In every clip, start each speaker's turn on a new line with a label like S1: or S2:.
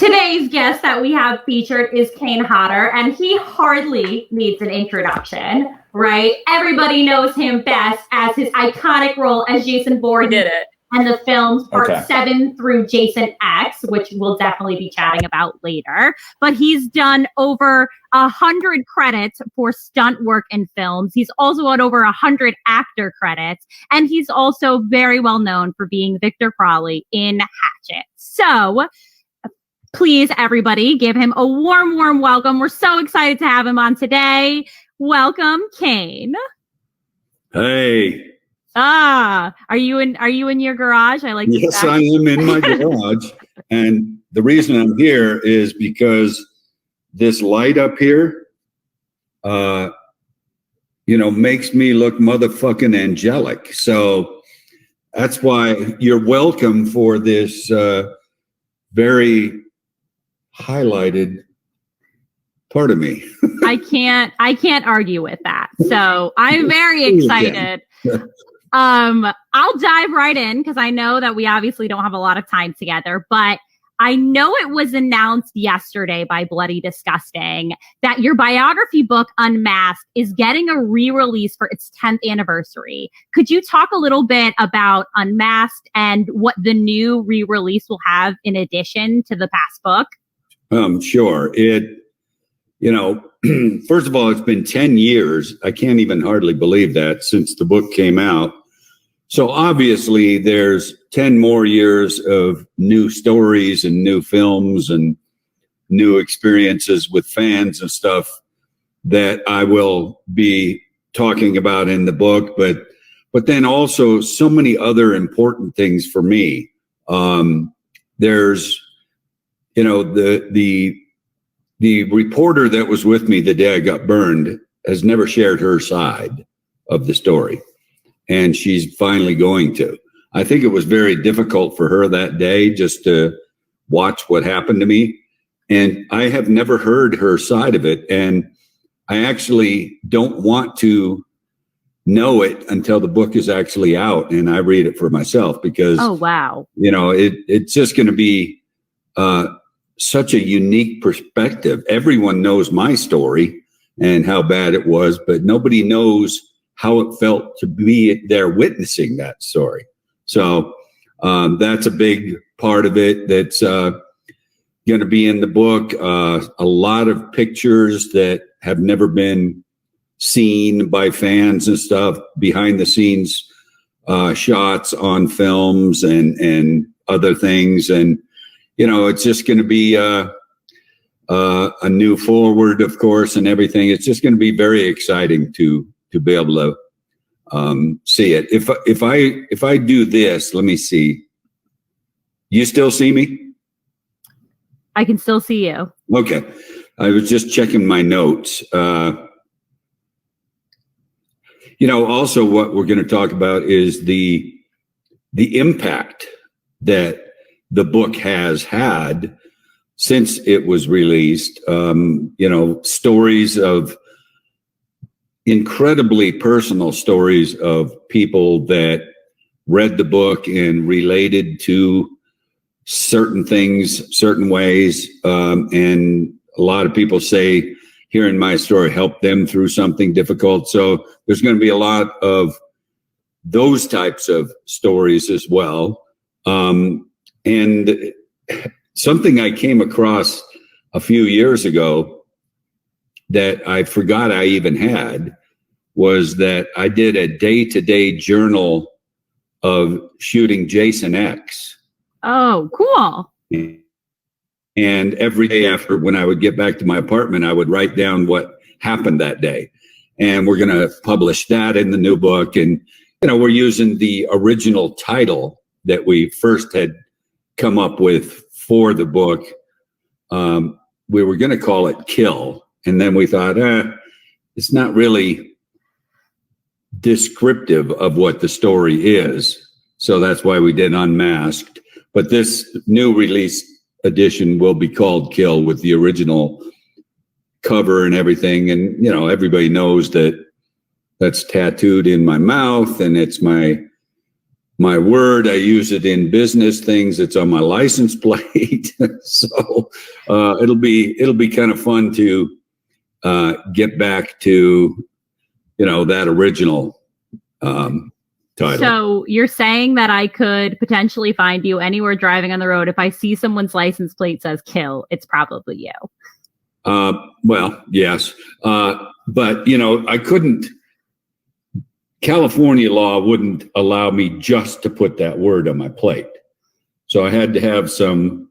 S1: Today's guest that we have featured is Kane Hodder, and he hardly needs an introduction, right? Everybody knows him best as his iconic role as Jason Voorhees and the films Part 7 through Jason X, which we'll definitely be chatting about later. But he's done over 100 credits for stunt work in films. He's also had over 100 actor credits, and he's also very well known for being Victor Crowley in Hatchet. So please, everybody, give him a warm, warm welcome. We're so excited to have him on today. Welcome, Kane.
S2: Hey.
S1: Are you in your garage? I like.
S2: Yes, I am in my garage, and the reason I'm here is because this light up here, makes me look motherfucking angelic. So that's why you're welcome for this very highlighted part of me.
S1: I can't argue with that. So I'm very excited. I'll dive right in because I know that we obviously don't have a lot of time together, but I know it was announced yesterday by Bloody Disgusting that your biography book, Unmasked, is getting a re-release for its 10th anniversary. Could you talk a little bit about Unmasked and what the new re-release will have in addition to the past book?
S2: Sure. First of all, it's been 10 years. I can't even hardly believe that since the book came out. So obviously there's 10 more years of new stories and new films and new experiences with fans and stuff that I will be talking about in the book, but then also so many other important things for me. There's, the reporter that was with me the day I got burned has never shared her side of the story. And she's finally going to. I think it was very difficult for her that day just to watch what happened to me. And I have never heard her side of it. And I actually don't want to know it until the book is actually out and I read it for myself because,
S1: oh, wow.
S2: It's just going to be such a unique perspective. Everyone knows my story and how bad it was, but nobody knows how it felt to be there witnessing that story. So that's a big part of it that's going to be in the book. A lot of pictures that have never been seen by fans and stuff, behind the scenes shots on films and other things. And, it's just going to be a new forward, of course, and everything. It's just going to be very exciting to be able to see it. If I do this, let me see. You still see me?
S1: I can still see you.
S2: Okay. I was just checking my notes. Also what we're going to talk about is the impact that the book has had since it was released. Stories of incredibly personal stories of people that read the book and related to certain things, certain ways. And a lot of people say hearing my story helped them through something difficult. So there's going to be a lot of those types of stories as well. And something I came across a few years ago that I forgot I even had was that I did a day-to-day journal of shooting Jason X.
S1: Oh, cool.
S2: And every day after, when I would get back to my apartment, I would write down what happened that day. And we're going to publish that in the new book. And, we're using the original title that we first had come up with for the book. We were going to call it Kill. And then we thought, it's not really descriptive of what the story is. So that's why we did Unmasked. But this new release edition will be called Kill with the original cover and everything. And, everybody knows that that's tattooed in my mouth and it's my, my word. I use it in business things. It's on my license plate. So it'll be kind of fun to get back to, that original title.
S1: So you're saying that I could potentially find you anywhere driving on the road. If I see someone's license plate says kill, it's probably you.
S2: Well, yes. But, I couldn't. California law wouldn't allow me just to put that word on my plate. So I had to have some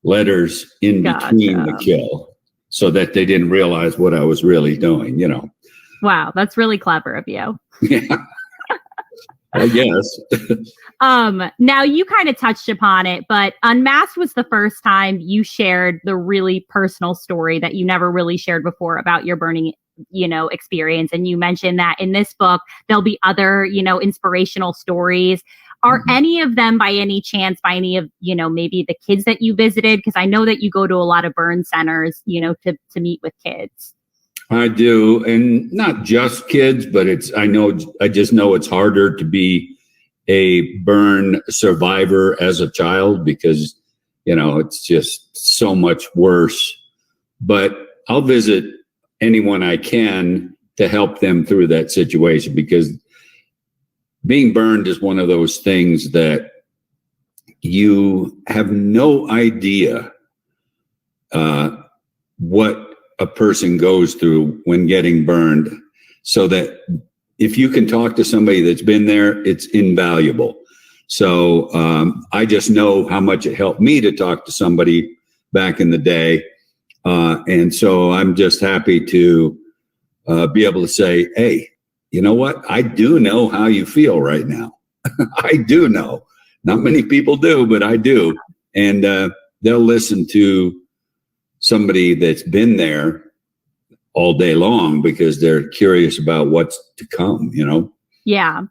S2: letters in between the kill so that they didn't realize what I was really doing,
S1: Wow, that's really clever of you.
S2: Yeah, I guess.
S1: Now you kind of touched upon it, but Unmasked was the first time you shared the really personal story that you never really shared before about your burning experience. And you mentioned that in this book, there'll be other, inspirational stories. Are any of them by any chance, by any of, maybe the kids that you visited? Because I know that you go to a lot of burn centers, to meet with kids.
S2: I do. And not just kids, but I just know it's harder to be a burn survivor as a child because, it's just so much worse. But I'll visit anyone I can to help them through that situation, because being burned is one of those things that you have no idea what a person goes through when getting burned. So that if you can talk to somebody that's been there, it's invaluable. So I just know how much it helped me to talk to somebody back in the day. And so I'm just happy to be able to say, hey, you know what? I do know how you feel right now. I do know. Not many people do, but I do. And they'll listen to somebody that's been there all day long because they're curious about what's to come,
S1: Yeah.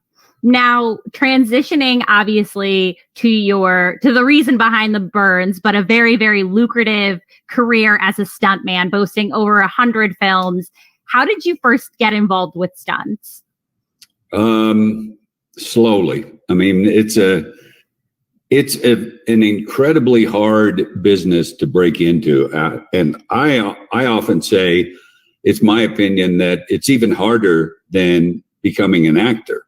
S1: Now, transitioning obviously to the reason behind the burns, but a very, very lucrative career as a stuntman, boasting over 100 films. How did you first get involved with stunts?
S2: Slowly. I mean, it's an incredibly hard business to break into. And I often say, it's my opinion that it's even harder than becoming an actor.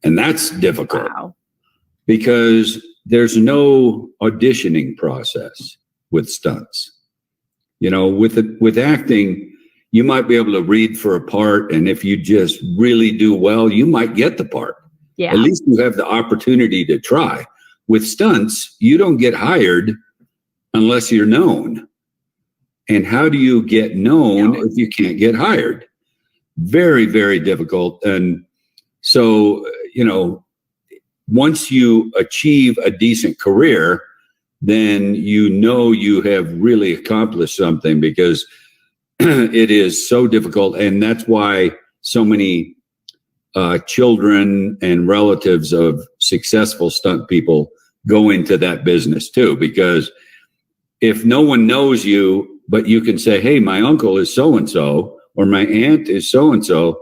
S2: And that's difficult.
S1: Wow.
S2: Because there's no auditioning process with stunts. With acting, you might be able to read for a part, and if you just really do well, you might get the part.
S1: Yeah.
S2: At least you have the opportunity to try. With stunts, you don't get hired unless you're known. And how do you get known if you can't get hired? Very, very difficult. And so, once you achieve a decent career, then you have really accomplished something, because it is so difficult. And that's why so many children and relatives of successful stunt people go into that business too, because if no one knows you, but you can say, hey, my uncle is so-and-so, or my aunt is so-and-so,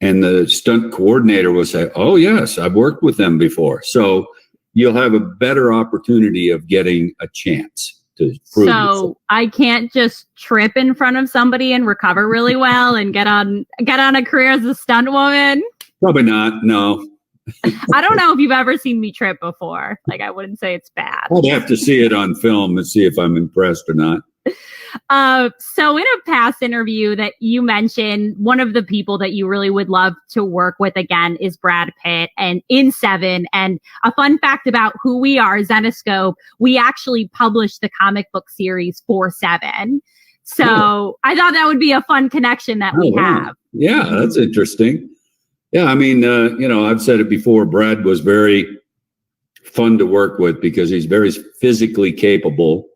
S2: and the stunt coordinator will say, oh, yes, I've worked with them before. So you'll have a better opportunity of getting a chance to prove yourself.
S1: I can't just trip in front of somebody and recover really well and get on a career as a stunt woman.
S2: Probably not. No.
S1: I don't know if you've ever seen me trip before. I wouldn't say it's bad.
S2: I'd have to see it on film and see if I'm impressed or not.
S1: So in a past interview that you mentioned, one of the people that you really would love to work with again is Brad Pitt, and in Seven. And a fun fact about who we are, Zenescope, we actually published the comic book series for Seven. So I thought that would be a fun connection that we have.
S2: Yeah, that's interesting. Yeah, I mean, I've said it before, Brad was very fun to work with because he's very physically capable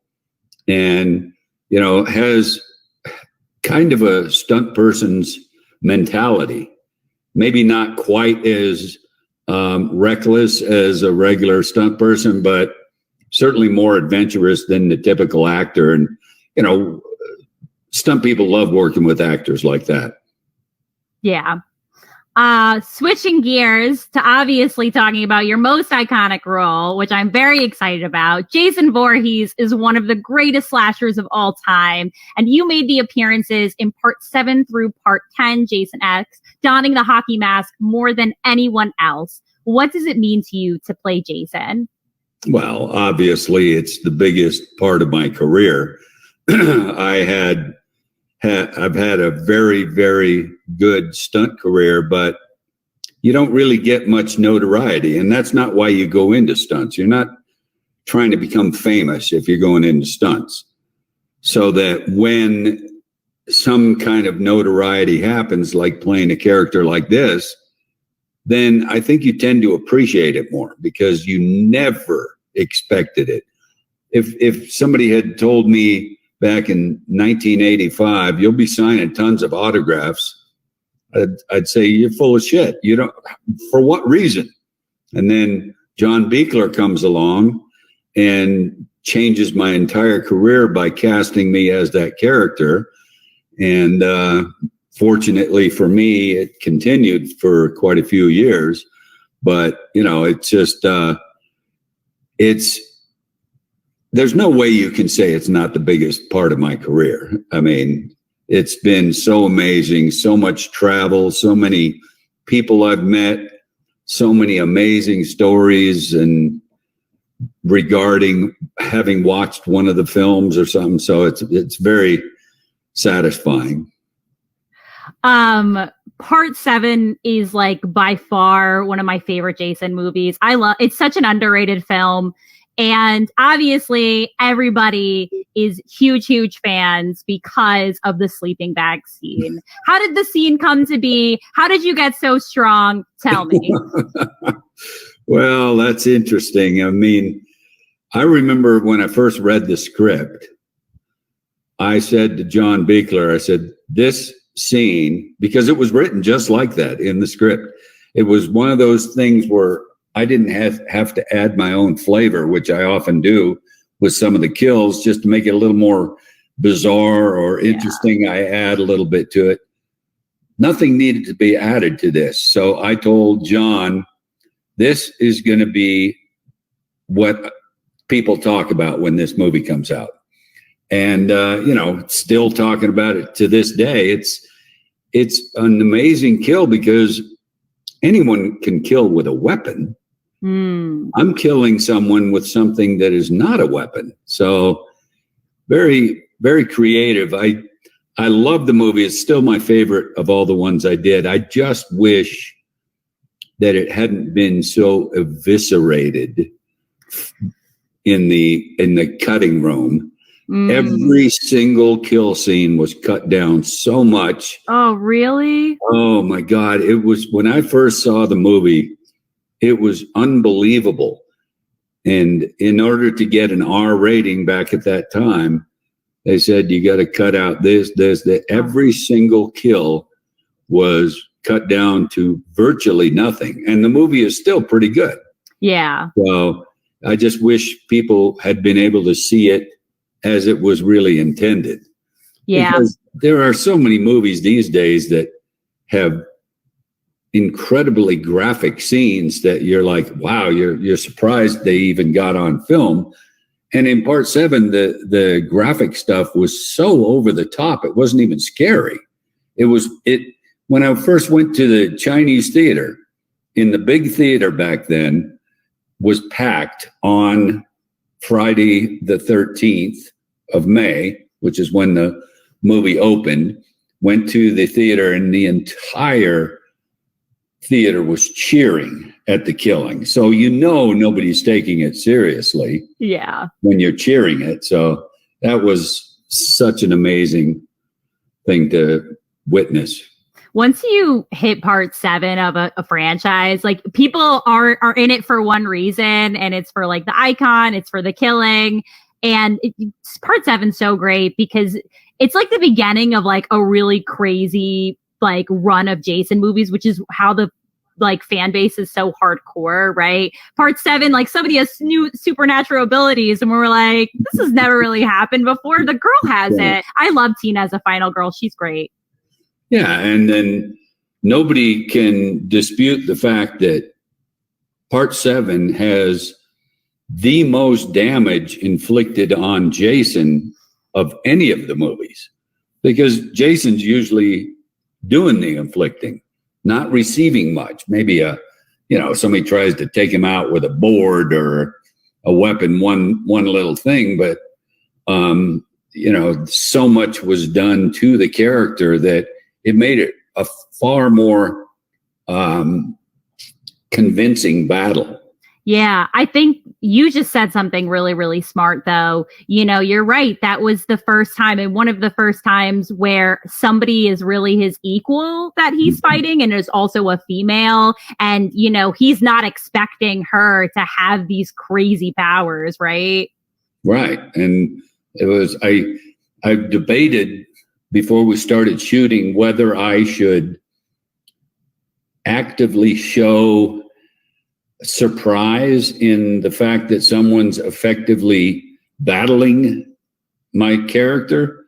S2: and, has kind of a stunt person's mentality. Maybe not quite as reckless as a regular stunt person, but certainly more adventurous than the typical actor. And, stunt people love working with actors like that.
S1: Yeah. Switching gears to obviously talking about your most iconic role, which I'm very excited about. Jason Voorhees is one of the greatest slashers of all time, and you made the appearances in part 7 through part 10, Jason X, donning the hockey mask more than anyone else. What does it mean to you to play Jason?
S2: Well, obviously, it's the biggest part of my career. I've had a very, very good stunt career, but you don't really get much notoriety. And that's not why you go into stunts. You're not trying to become famous if you're going into stunts. So that when some kind of notoriety happens, like playing a character like this, then I think you tend to appreciate it more because you never expected it. If somebody had told me back in 1985, you'll be signing tons of autographs, I'd say you're full of shit. You don't, for what reason? And then John Buechler comes along and changes my entire career by casting me as that character. And fortunately for me, it continued for quite a few years. But, you know, it's just, there's no way you can say it's not the biggest part of my career. I mean, it's been so amazing, so much travel, so many people I've met, so many amazing stories and regarding having watched one of the films or something. So it's very satisfying.
S1: Part 7 is like by far one of my favorite Jason movies. It's such an underrated film. And obviously, everybody is huge fans because of the sleeping bag scene. How did the scene come to be? How did you get so strong? Tell me.
S2: Well, that's interesting. I mean, I remember when I first read the script, I said to John Buechler, I said, this scene, because it was written just like that in the script. It was one of those things where I didn't have to add my own flavor, which I often do with some of the kills, just to make it a little more bizarre or interesting. I add a little bit to it. Nothing needed to be added to this. So I told John, this is going to be what people talk about when this movie comes out. And, you know, still talking about it to this day. It's an amazing kill because anyone can kill with a weapon. I'm killing someone with something that is not a weapon. So very, very creative. I love the movie. It's still my favorite of all the ones I did. I just wish that it hadn't been so eviscerated in the cutting room. Every single kill scene was cut down so much.
S1: Oh, really?
S2: Oh my God. It was, when I first saw the movie, it was unbelievable. And in order to get an R rating back at that time, they said, you got to cut out this, that. Every single kill was cut down to virtually nothing. And the movie is still pretty good.
S1: Yeah.
S2: So I just wish people had been able to see it as it was really intended.
S1: Yeah.
S2: Because there are so many movies these days that have incredibly graphic scenes that you're like, wow, you're surprised they even got on film. And in part 7, the graphic stuff was so over the top, it wasn't even scary. When I first went to the Chinese theater, in the big theater back then, was packed on Friday the 13th of May, which is when the movie opened, went to the theater, and the entire theater was cheering at the killing. So you know nobody's taking it seriously.
S1: Yeah. When
S2: you're cheering it. So that was such an amazing thing to witness.
S1: Once you hit part 7 of a franchise, like people are in it for one reason, and it's for like the icon, it's for the killing. And part 7's so great because it's like the beginning of like a really crazy like run of Jason movies, which is how the like fan base is so hardcore, right? Part 7, like somebody has new supernatural abilities, and we're like, this has never really happened before. The girl has it. I love Tina as a final girl. She's great.
S2: Yeah, and then nobody can dispute the fact that Part 7 has the most damage inflicted on Jason of any of the movies, because Jason's usually doing the inflicting, not receiving much. Maybe somebody tries to take him out with a board or a weapon, one little thing, but so much was done to the character that it made it a far more convincing battle.
S1: Yeah, I think you just said something really, really smart, though. You're right. That was the first time, and one of the first times where somebody is really his equal that he's fighting, and is also a female. And, he's not expecting her to have these crazy powers, right?
S2: Right. And it was, I debated before we started shooting whether I should actively show surprise in the fact that someone's effectively battling my character.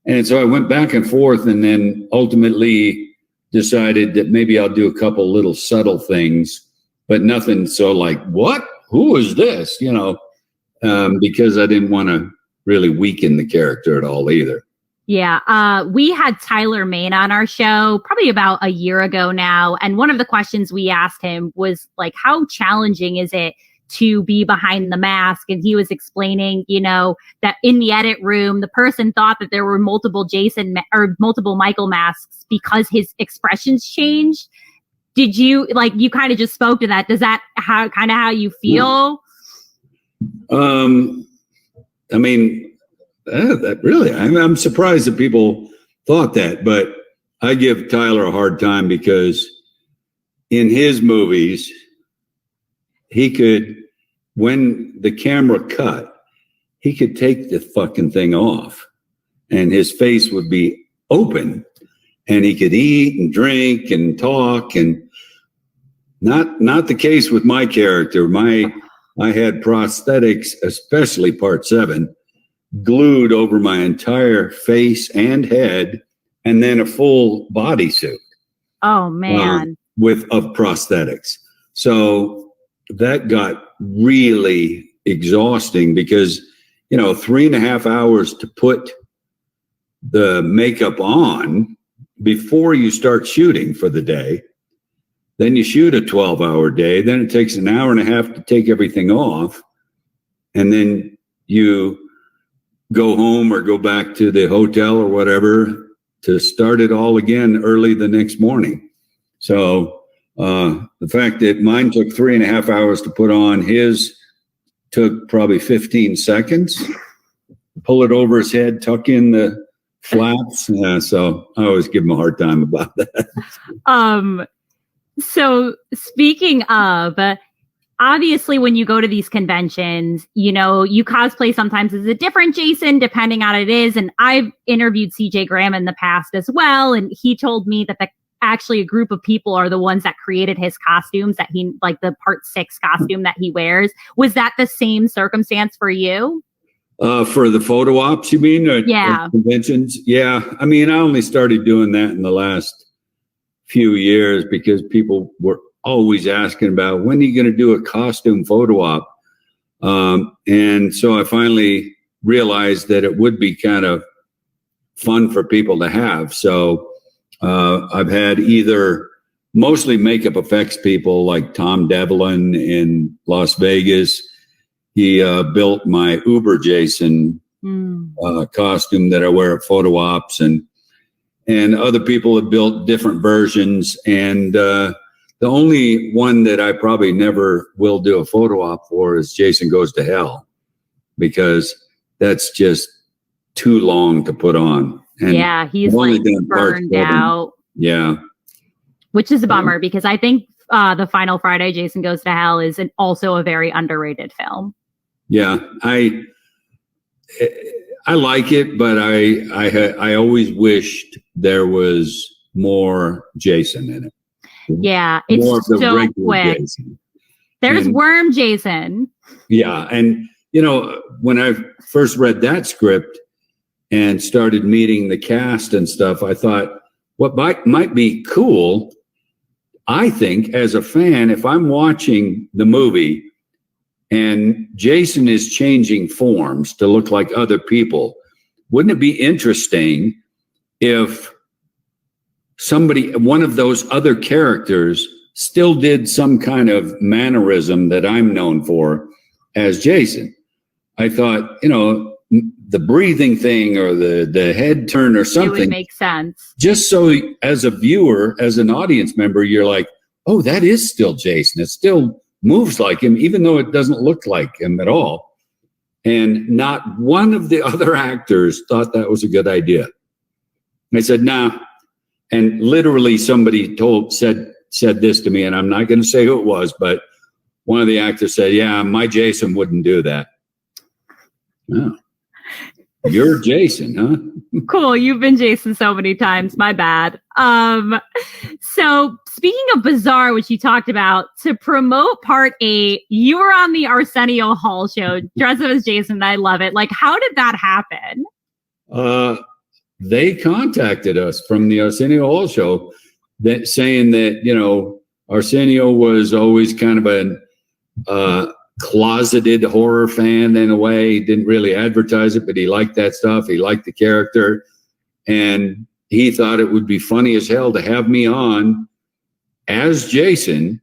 S2: And so I went back and forth, and then ultimately decided that maybe I'll do a couple little subtle things, but nothing so like, what? Who is this? Because I didn't want to really weaken the character at all either.
S1: Yeah, we had Tyler Main on our show probably about a year ago now. And one of the questions we asked him was like, how challenging is it to be behind the mask? And he was explaining, that in the edit room, the person thought that there were multiple multiple Michael masks because his expressions changed. Did you you kind of just spoke to that? Does that how you feel?
S2: I mean, that really, I'm surprised that people thought that, but I give Tyler a hard time because in his movies, he could, when the camera cut, he could take the fucking thing off and his face would be open and he could eat and drink and talk, and not the case with my character. I had prosthetics, especially Part 7, glued over my entire face and head, and then a full bodysuit.
S1: Oh man.
S2: Of prosthetics. So that got really exhausting because, 3.5 hours to put the makeup on before you start shooting for the day. Then you shoot a 12-hour day. Then it takes an hour and a half to take everything off. And then you go home or go back to the hotel or whatever to start it all again early the next morning. So the fact that mine took 3.5 hours to put on, his took probably 15 seconds, pull it over his head, tuck in the flaps. So I always give him a hard time about that.
S1: So speaking of, obviously, when you go to these conventions, you cosplay sometimes as a different Jason, depending on it is. And I've interviewed CJ Graham in the past as well. And he told me that actually a group of people are the ones that created his costumes, that he, like the Part 6 costume that he wears. Was that the same circumstance for you?
S2: For the photo ops, you mean?
S1: Yeah.
S2: Conventions? Yeah. I mean, I only started doing that in the last few years because people were always asking about, when are you going to do a costume photo op? And so I finally realized that it would be kind of fun for people to have. So I've had either mostly makeup effects people like Tom Devlin in Las Vegas. He built my Uber Jason costume that I wear at photo ops, and other people have built different versions. And the only one that I probably never will do a photo op for is Jason Goes to Hell, because that's just too long to put on. And
S1: yeah, he's like burned out.
S2: Yeah.
S1: Which is a bummer, because I think The Final Friday, Jason Goes to Hell is also a very underrated film.
S2: Yeah, I like it, but I always wished there was more Jason in it.
S1: Yeah, it's more of the so quick. Jason. There's Worm Jason.
S2: Yeah, and when I first read that script and started meeting the cast and stuff, I thought, what might be cool, I think, as a fan, if I'm watching the movie and Jason is changing forms to look like other people, wouldn't it be interesting if one of those other characters still did some kind of mannerism that I'm known for as Jason? I thought, the breathing thing or the head turn or something. It would
S1: make sense.
S2: Just so as a viewer, as an audience member, you're like, oh, that is still Jason. It still moves like him, even though it doesn't look like him at all. And not one of the other actors thought that was a good idea. I said, nah. And literally somebody said this to me, and I'm not going to say who it was, but one of the actors said, yeah, my Jason wouldn't do that. Oh, you're Jason, huh?
S1: Cool. You've been Jason so many times. My bad. So speaking of bizarre, which you talked about, to promote Part 8, you were on the Arsenio Hall show, dressed up as Jason. I love it. Like, how did that happen?
S2: They contacted us from the Arsenio Hall show saying that, Arsenio was always kind of a closeted horror fan in a way. He didn't really advertise it, but he liked that stuff. He liked the character. And he thought it would be funny as hell to have me on as Jason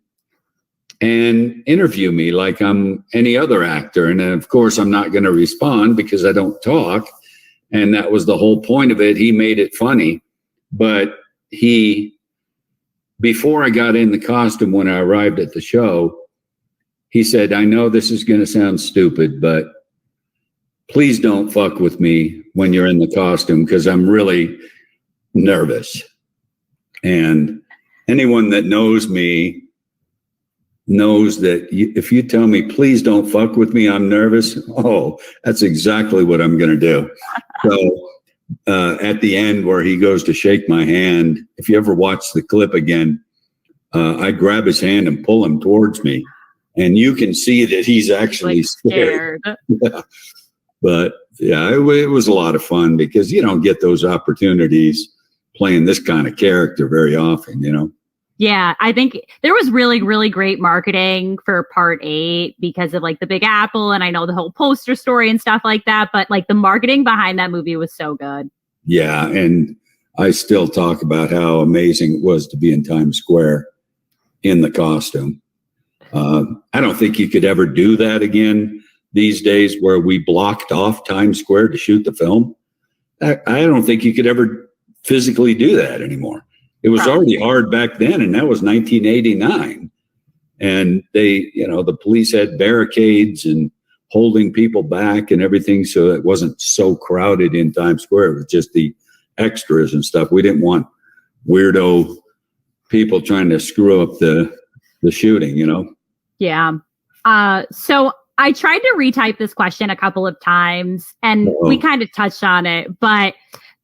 S2: and interview me like I'm any other actor. And then, of course, I'm not going to respond because I don't talk. And that was the whole point of it. He made it funny. But before I got in the costume, when I arrived at the show, he said, I know this is going to sound stupid, but please don't fuck with me when you're in the costume because I'm really nervous. And anyone that knows me knows that if you tell me, please don't fuck with me, I'm nervous. Oh, that's exactly what I'm going to do. So at the end where he goes to shake my hand, if you ever watch the clip again, I grab his hand and pull him towards me. And you can see that he's actually scared. But yeah, it was a lot of fun because you don't get those opportunities playing this kind of character very often,
S1: Yeah, I think there was really, really great marketing for Part 8 because of like the Big Apple, and I know the whole poster story and stuff like that, but like the marketing behind that movie was so good.
S2: Yeah, and I still talk about how amazing it was to be in Times Square in the costume. I don't think you could ever do that again these days where we blocked off Times Square to shoot the film. I don't think you could ever physically do that anymore. It was already hard back then, and that was 1989. And the police had barricades and holding people back and everything, so it wasn't so crowded in Times Square. It was just the extras and stuff. We didn't want weirdo people trying to screw up the shooting,
S1: Yeah. So I tried to retype this question a couple of times, and we kind of touched on it, but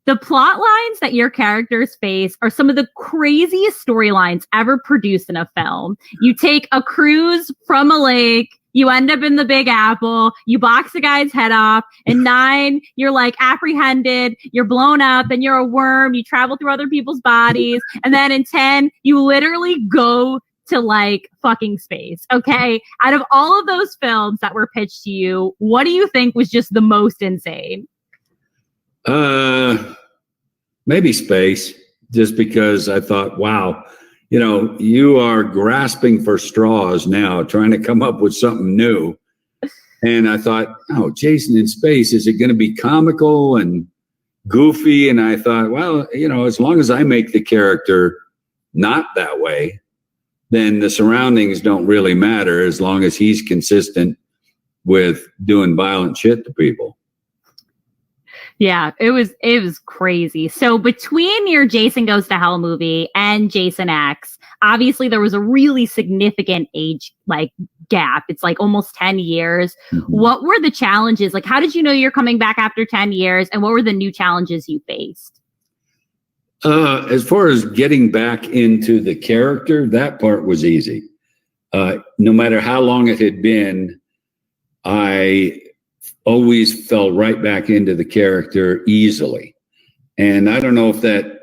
S1: the plot lines that your characters face are some of the craziest storylines ever produced in a film. You take a cruise from a lake, you end up in the Big Apple, you box a guy's head off. In 9, you're like apprehended, you're blown up, and you're a worm, you travel through other people's bodies. And then in 10, you literally go to like fucking space. Okay. Out of all of those films that were pitched to you, what do you think was just the most insane?
S2: Maybe space, just because I thought, wow, you are grasping for straws now, trying to come up with something new. And I thought, oh, Jason in space, is it going to be comical and goofy? And I thought, well, as long as I make the character not that way, then the surroundings don't really matter as long as he's consistent with doing violent shit to people.
S1: Yeah, it was crazy. So between your Jason Goes to Hell movie and Jason X, obviously there was a really significant age gap. It's like almost 10 years. Mm-hmm. What were the challenges? Like, how did you know you're coming back after 10 years? And what were the new challenges you faced?
S2: As far as getting back into the character, that part was easy. No matter how long it had been, I always fell right back into the character easily. And I don't know if that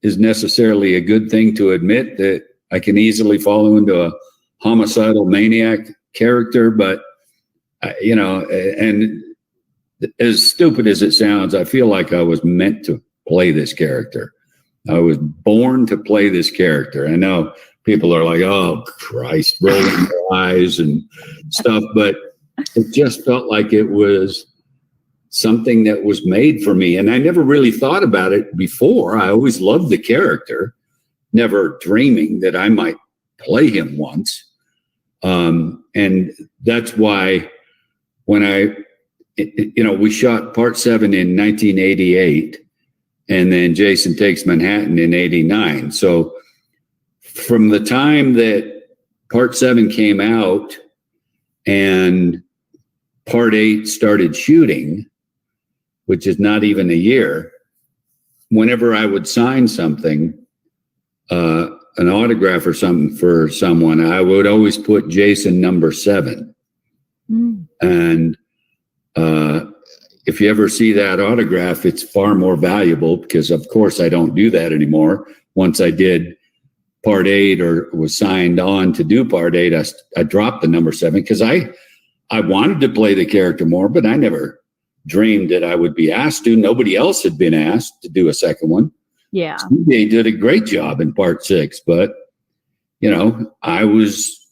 S2: is necessarily a good thing to admit, that I can easily fall into a homicidal maniac character, but and as stupid as it sounds, I feel like I was meant to play this character. I was born to play this character. I know people are like, oh, Christ, rolling their eyes and stuff, but it just felt like it was something that was made for me. And I never really thought about it before. I always loved the character, never dreaming that I might play him once. And that's why when we shot part 7 in 1988, and then Jason Takes Manhattan in 89. So from the time that part 7 came out and part 8 started shooting, which is not even a year, whenever I would sign something, an autograph or something for someone, I would always put Jason number 7. And if you ever see that autograph, it's far more valuable, because of course I don't do that anymore. Once I did part 8 or was signed on to do part 8, I dropped the number 7 because I wanted to play the character more, but I never dreamed that I would be asked to. Nobody else had been asked to do a second one.
S1: Yeah.
S2: They did a great job in part 6, but I was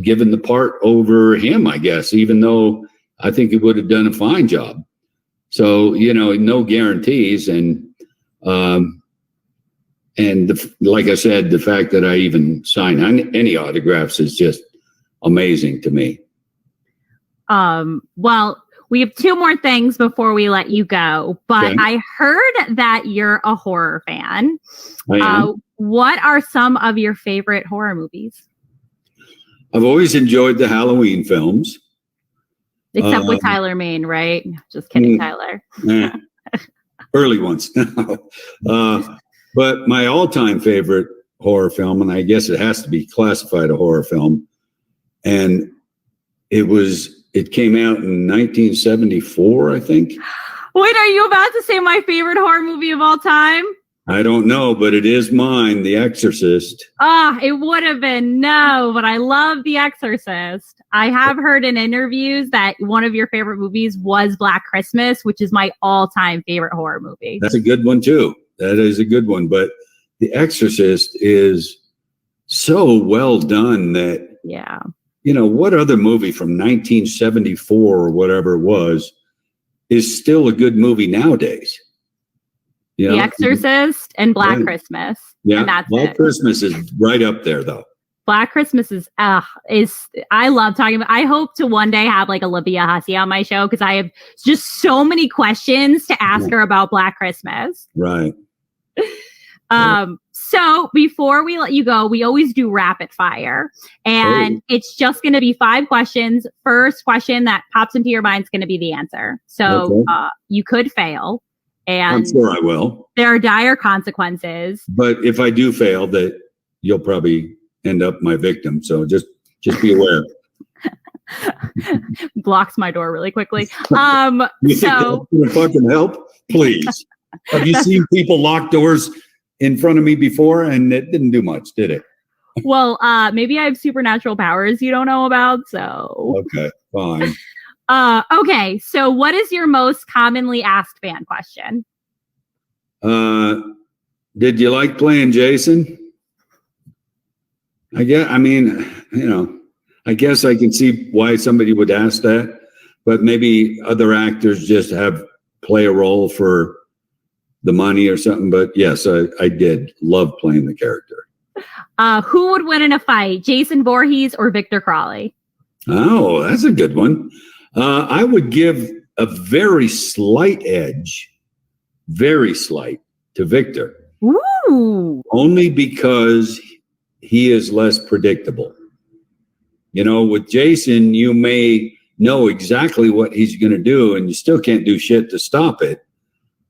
S2: given the part over him, I guess, even though I think he would have done a fine job. So, no guarantees. And like I said, the fact that I even sign any autographs is just amazing to me.
S1: Well, we have 2 more things before we let you go, but okay. I heard that you're a horror fan.
S2: I am.
S1: What are some of your favorite horror movies?
S2: I've always enjoyed the Halloween films.
S1: Except with Tyler Mane, right? Just kidding, Tyler.
S2: Early ones. But my all-time favorite horror film, and I guess it has to be classified a horror film, and it came out in 1974, I think.
S1: Wait, are you about to say my favorite horror movie of all time?
S2: I don't know, but it is mine, The Exorcist.
S1: It would have been but I love The Exorcist. I have heard in interviews that one of your favorite movies was Black Christmas, which is my all-time favorite horror movie.
S2: That's a good one, too. That is a good one. But The Exorcist is so well done that, what other movie from 1974 or whatever it was is still a good movie nowadays?
S1: The Exorcist and Black Christmas.
S2: Yeah,
S1: and that's
S2: Black Christmas is right up there, though.
S1: Black Christmas is I love talking about. I hope to one day have like Olivia Hussey on my show, because I have just so many questions to ask her about Black Christmas.
S2: Right.
S1: So before we let you go, we always do rapid fire, and it's just going to be 5 questions. First question that pops into your mind is going to be the answer. So you could fail. And
S2: I'm sure I will.
S1: There are dire consequences.
S2: But if I do fail, that you'll probably end up my victim. So just be aware.
S1: Blocks my door really quickly.
S2: You think that's gonna fucking help? Please. Have you seen people lock doors in front of me before? And it didn't do much, did it?
S1: Well, maybe I have supernatural powers you don't know about. So
S2: okay, fine.
S1: Okay, so what is your most commonly asked fan question?
S2: Did you like playing Jason? I guess I can see why somebody would ask that, but maybe other actors just play a role for the money or something. But yes, I did love playing the character.
S1: Who would win in a fight, Jason Voorhees or Victor Crowley?
S2: Oh, that's a good one. I would give a very slight edge, to Victor.
S1: Ooh.
S2: Only because he is less predictable. With Jason, you may know exactly what he's going to do, and you still can't do shit to stop it.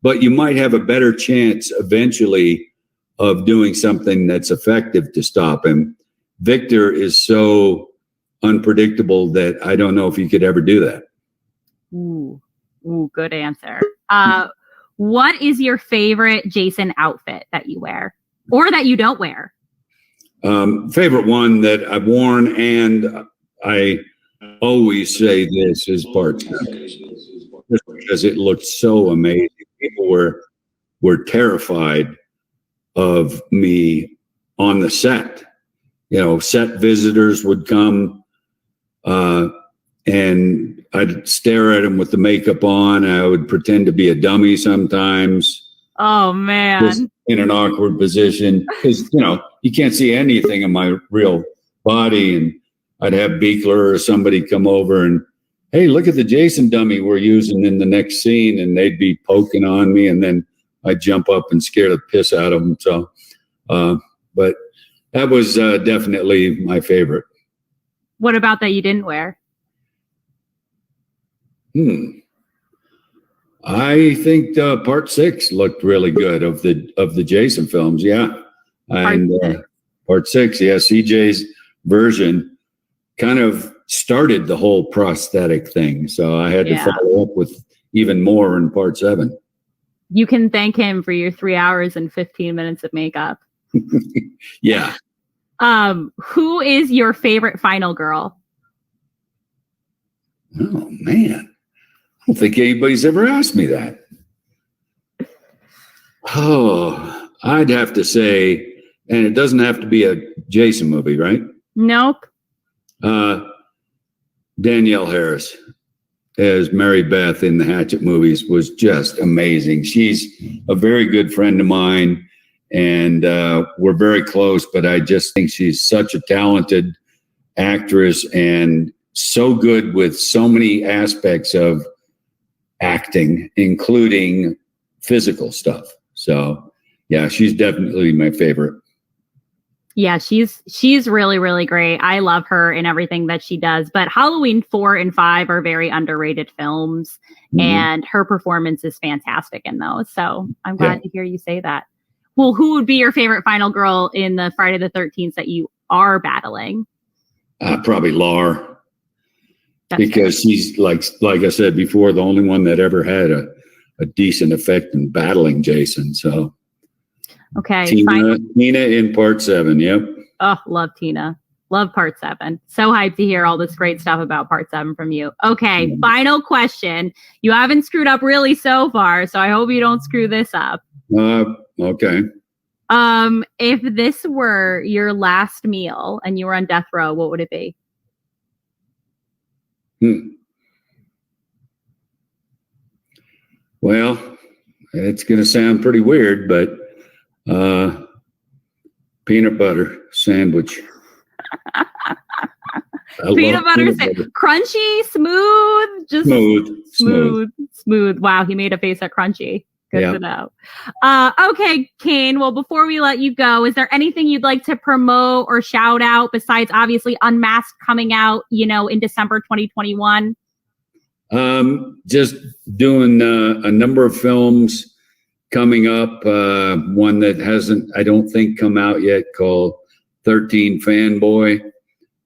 S2: But you might have a better chance eventually of doing something that's effective to stop him. Victor is so unpredictable that I don't know if you could ever do that.
S1: Ooh, good answer. What is your favorite Jason outfit that you wear or that you don't wear?
S2: Favorite one that I've worn, and I always say this, is part 6, just because it looked so amazing. People were terrified of me on the set. Set visitors would come, and I'd stare at them with the makeup on. I would pretend to be a dummy sometimes.
S1: Oh, man.
S2: Just in an awkward position because, you can't see anything in my real body. And I'd have Beekler or somebody come over and, hey, look at the Jason dummy we're using in the next scene. And they'd be poking on me. And then I'd jump up and scare the piss out of them. So, but that was definitely my favorite.
S1: What about that you didn't wear?
S2: I think part 6 looked really good of the Jason films. Yeah. And part 6, yeah, CJ's version kind of started the whole prosthetic thing. So I had to follow up with even more in part 7.
S1: You can thank him for your 3 hours and 15 minutes of makeup.
S2: Yeah.
S1: Who is your favorite final girl?
S2: Oh, man. I don't think anybody's ever asked me that. Oh, I'd have to say, and it doesn't have to be a Jason movie, right?
S1: Nope.
S2: Danielle Harris as Mary Beth in the Hatchet movies was just amazing. She's a very good friend of mine, and we're very close, but I just think she's such a talented actress and so good with so many aspects of acting, including physical stuff. So yeah, she's definitely my favorite.
S1: Yeah, she's really, really great. I love her in everything that she does. But Halloween 4 and 5 are very underrated films, and her performance is fantastic in those. So I'm glad to hear you say that. Well, who would be your favorite final girl in the Friday the 13th that you are battling?
S2: Probably Lar. Because she's like I said before, the only one that ever had a decent effect in battling Jason. So,
S1: okay,
S2: Tina in part 7. Yep.
S1: Oh, love Tina. Love part 7. So hyped to hear all this great stuff about part 7 from you. Okay, final question. You haven't screwed up really so far, so I hope you don't screw this up.
S2: Okay.
S1: If this were your last meal and you were on death row, what would it be?
S2: Well, it's going to sound pretty weird, but peanut butter sandwich.
S1: Peanut butter sandwich. Crunchy, smooth, just smooth. Wow, he made a face at crunchy. Good to know. Okay, Kane. Well, before we let you go, is there anything you'd like to promote or shout out besides obviously Unmasked coming out, in December 2021?
S2: Just doing a number of films coming up. One that hasn't, I don't think, come out yet, called 13 Fanboy.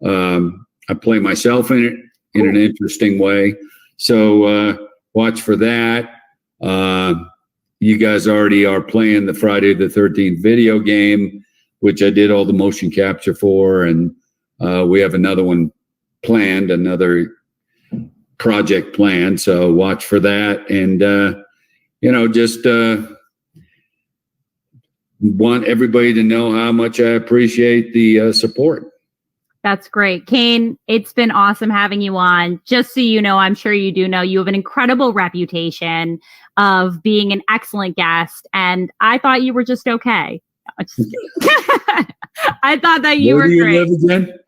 S2: I play myself in it in an interesting way. So watch for that. You guys already are playing the Friday the 13th video game, which I did all the motion capture for. And we have another one planned, another project planned. So watch for that. And, just want everybody to know how much I appreciate the support.
S1: That's great. Kane, it's been awesome having you on. Just so you know, I'm sure you do know, you have an incredible reputation of being an excellent guest. And I thought you were just okay. I thought that you were great.
S2: Where do you live again?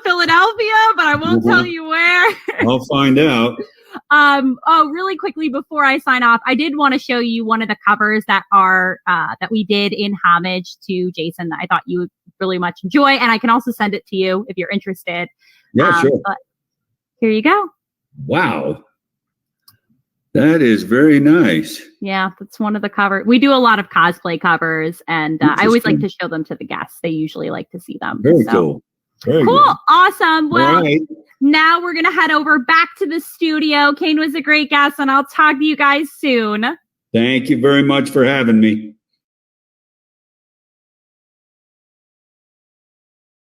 S1: Philadelphia, but I won't tell you where.
S2: I'll find out.
S1: Really quickly before I sign off, I did want to show you one of the covers that are that we did in homage to Jason that I thought you would really much enjoy, and I can also send it to you if you're interested.
S2: Yeah, sure.
S1: But here you go.
S2: Wow. That is very nice.
S1: Yeah, that's one of the covers. We do a lot of cosplay covers, and I always like to show them to the guests. They usually like to see them.
S2: Very cool. Very
S1: cool.
S2: Good.
S1: Awesome. Well,
S2: all right.
S1: Now we're going to head over back to the studio. Kane was a great guest, and I'll talk to you guys soon.
S2: Thank you very much for having me.